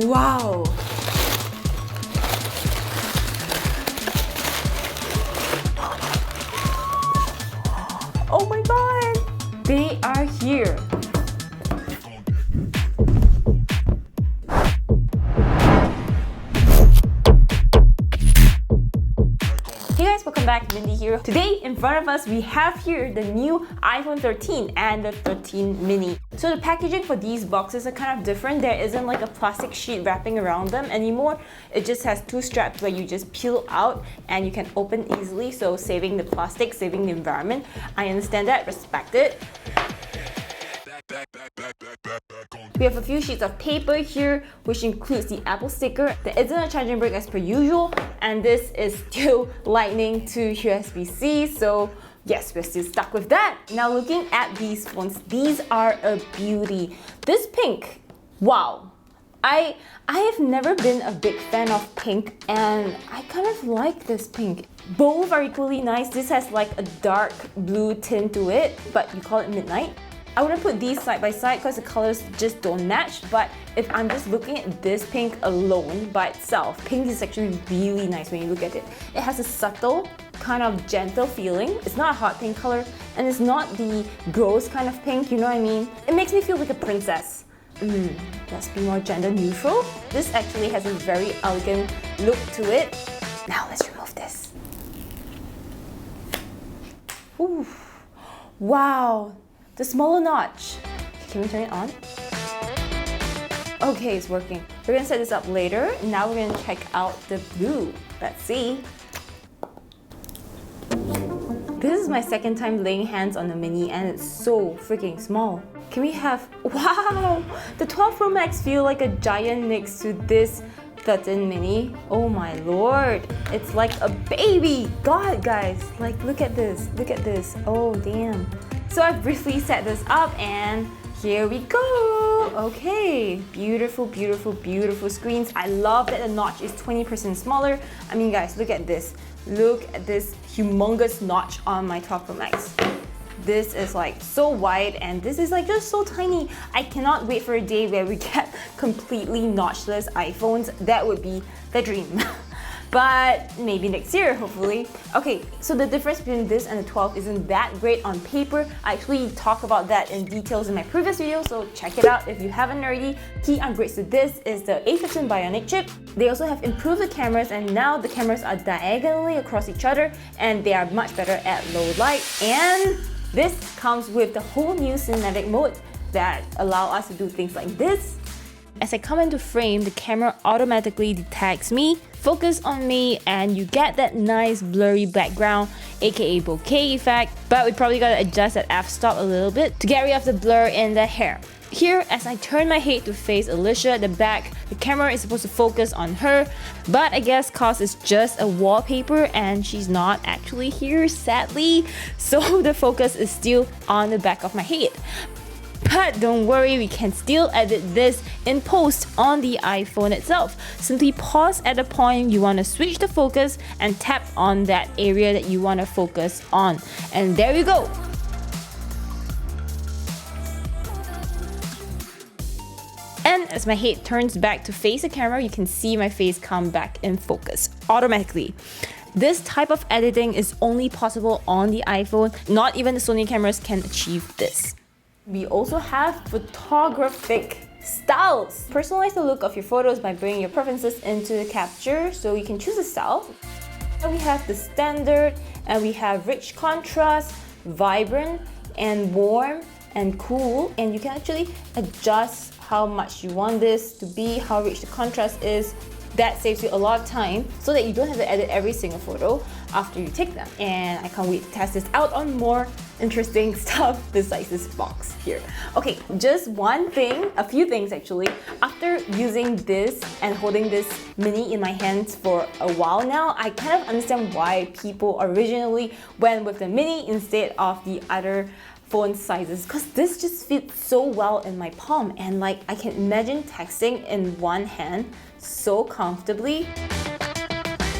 Wow! Oh my god! They are here! Hey guys, welcome back, Mindy here. Today in front of us we have here the new iPhone 13 and the 13 mini. So the packaging for these boxes are kind of different. There isn't like a plastic sheet wrapping around them anymore. It just has two straps where you just peel out and you can open easily, so saving the plastic, saving the environment. I understand that, respect it. We have a few sheets of paper here, which includes the Apple sticker. There isn't a charging brick as per usual, and this is still Lightning to USB-C, so yes, we're still stuck with that. Now looking at these phones, these are a beauty. This pink, wow. I have never been a big fan of pink, and I kind of like this pink. Both are equally nice. This has like a dark blue tint to it, but you call it midnight. I wouldn't put these side by side because the colors just don't match, but if I'm just looking at this pink alone by itself, pink is actually really nice when you look at it. It has a subtle, kind of gentle feeling. It's not a hot pink color, and it's not the gross kind of pink, you know what I mean? It makes me feel like a princess. Let's be more gender neutral. This actually has a very elegant look to it. Now let's remove this. Ooh. Wow. The smaller notch. Can we turn it on? Okay, it's working. We're gonna set this up later. Now we're gonna check out the blue. Let's see. This is my second time laying hands on the mini and it's so freaking small. Can we have, wow! The 12 Pro Max feel like a giant next to this 13 mini. Oh my lord, it's like a baby. God guys, like look at this, oh damn. So I've briefly set this up and here we go. Okay, beautiful, beautiful, beautiful screens. I love that the notch is 20% smaller. I mean guys, look at this. Look at this humongous notch on my 12 Pro Max. This is like so wide and this is like just so tiny. I cannot wait for a day where we get completely notchless iPhones. That would be the dream. But maybe next year, hopefully. Okay, so the difference between this and the 12 isn't that great on paper. I actually talk about that in details in my previous video, so check it out if you haven't already. Key upgrades to this is the A15 Bionic chip. They also have improved the cameras, and now the cameras are diagonally across each other and they are much better at low light. And this comes with the whole new cinematic mode that allow us to do things like this. As I come into frame, the camera automatically detects me, focus on me, and you get that nice blurry background, aka bokeh effect, but we probably gotta adjust that f-stop a little bit to get rid of the blur in the hair. Here, as I turn my head to face Alicia at the back, the camera is supposed to focus on her, but I guess cause it's just a wallpaper and she's not actually here, sadly, so the focus is still on the back of my head. But don't worry, we can still edit this in post on the iPhone itself. Simply pause at the point you want to switch the focus and tap on that area that you want to focus on. And there you go! And as my head turns back to face the camera, you can see my face come back in focus automatically. This type of editing is only possible on the iPhone. Not even the Sony cameras can achieve this. We also have photographic styles. Personalize the look of your photos by bringing your preferences into the capture, so you can choose a style. And we have the standard, and we have rich contrast, vibrant, and warm, and cool. And you can actually adjust how much you want this to be, how rich the contrast is. That saves you a lot of time so that you don't have to edit every single photo after you take them. And I can't wait to test this out on more interesting stuff besides this box here. Okay, just one thing, a few things actually. After using this and holding this mini in my hands for a while now, I kind of understand why people originally went with the mini instead of the other phone sizes, because this just fits so well in my palm, and like I can imagine texting in one hand so comfortably.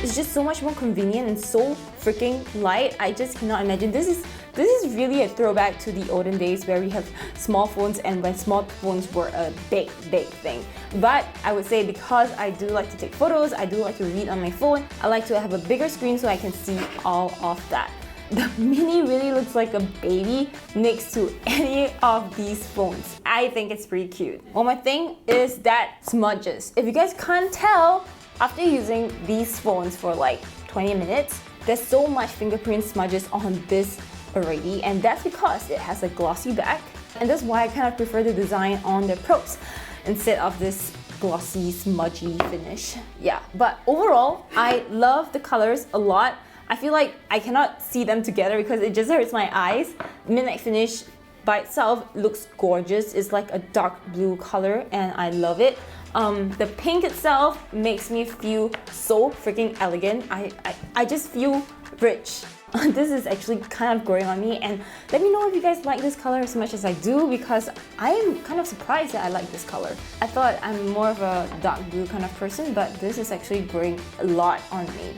It's just so much more convenient and so freaking light. I just cannot imagine. This is This is really a throwback to the olden days where we have small phones and when small phones were a big thing. But I would say because I do like to take photos, I do like to read on my phone, I like to have a bigger screen so I can see all of that. The Mini really looks like a baby next to any of these phones. I think it's pretty cute. One more thing is that smudges. If you guys can't tell, after using these phones for like 20 minutes, there's so much fingerprint smudges on this already, and that's because it has a glossy back, and that's why I kind of prefer the design on the Pros instead of this glossy, smudgy finish. Yeah, but overall, I love the colors a lot. I feel like I cannot see them together because it just hurts my eyes. Midnight Finish by itself looks gorgeous. It's like a dark blue color and I love it. The pink itself makes me feel so freaking elegant. I just feel rich. This is actually kind of growing on me, and let me know if you guys like this color as much as I do, because I am kind of surprised that I like this color. I thought I'm more of a dark blue kind of person, but this is actually growing a lot on me.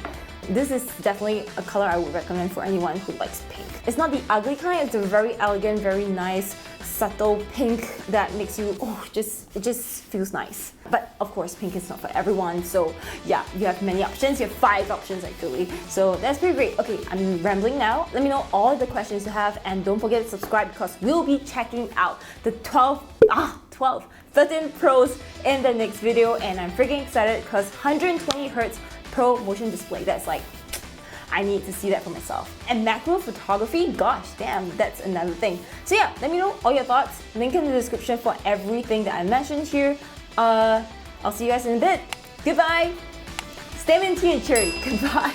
This is definitely a color I would recommend for anyone who likes pink. It's not the ugly kind, it's a very elegant, very nice, subtle pink that makes you, it just feels nice. But of course, pink is not for everyone, so yeah, you have many options. You have 5 options actually, so that's pretty great. Okay, I'm rambling now. Let me know all the questions you have, and don't forget to subscribe because we'll be checking out the 13 Pros in the next video, and I'm freaking excited because 120 Hz Pro motion display. That's like, I need to see that for myself. And macro photography, gosh damn, that's another thing. So yeah, let me know all your thoughts. Link in the description for everything that I mentioned here. I'll see you guys in a bit. Goodbye. Stay minty and cheery. Goodbye.